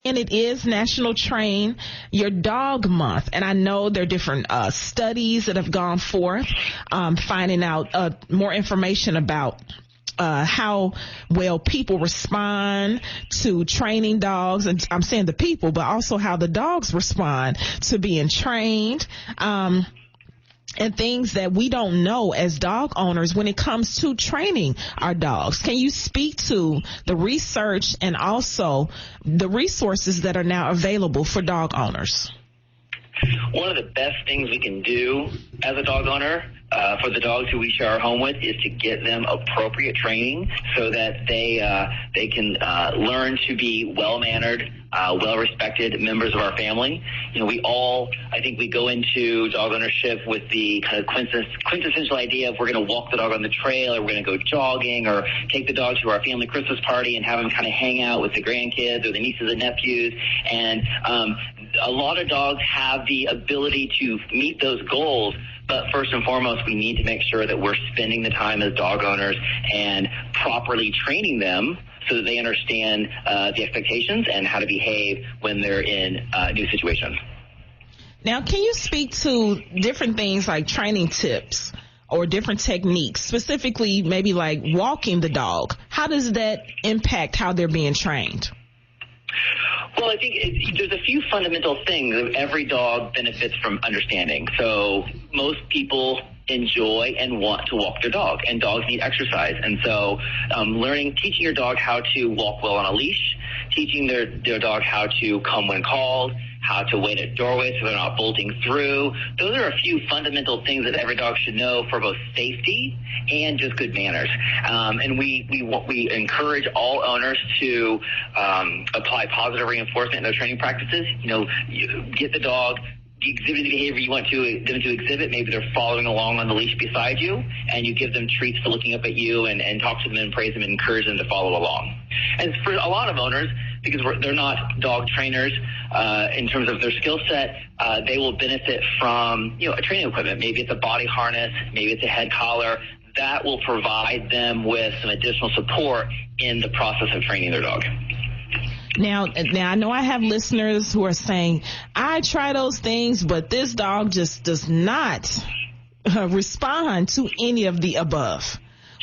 And it is National Train Your Dog Month. And I know there are different studies that have gone forth, finding out more information about how well people respond to training dogs. And I'm saying the people, but also how the dogs respond to being trained. And things that we don't know as dog owners when it comes to training our dogs. Can you speak to the research and also the resources that are now available for dog owners? One of the best things we can do as a dog owner for the dogs who we share our home with is to get them appropriate training so that they can learn to be well-mannered, well-respected members of our family. You know, I think we go into dog ownership with the kind of quintessential idea of we're going to walk the dog on the trail, or we're going to go jogging, or take the dog to our family Christmas party and have them kind of hang out with the grandkids or the nieces and nephews. And a lot of dogs have the ability to meet those goals, but first and foremost, we need to make sure that we're spending the time as dog owners and properly training them so that they understand the expectations and how to behave when they're in new situations. Now, can you speak to different things like training tips or different techniques, specifically maybe like walking the dog? How does that impact how they're being trained? Well, I think there's a few fundamental things that every dog benefits from understanding. So most people enjoy and want to walk their dog, and dogs need exercise. And so teaching your dog how to walk well on a leash, teaching their dog how to come when called, how to wait at doorways so they're not bolting through. Those are a few fundamental things that every dog should know for both safety and just good manners. And we encourage all owners to apply positive reinforcement in their training practices. You know, get the dog exhibit the behavior you want them to exhibit. Maybe they're following along on the leash beside you, and you give them treats for looking up at you and talk to them and praise them and encourage them to follow along. And for a lot of owners, because they're not dog trainers in terms of their skill set, they will benefit from a training equipment. Maybe it's a body harness, maybe it's a head collar. That will provide them with some additional support in the process of training their dog. Now, I know I have listeners who are saying, I try those things, but this dog just does not respond to any of the above.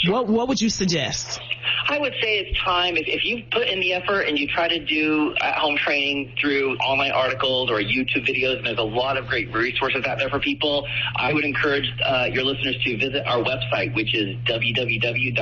What would you suggest? I would say it's time. If you've put in the effort and you try to do at-home training through online articles or YouTube videos, and there's a lot of great resources out there for people, I would encourage your listeners to visit our website, which is www.ccpdt.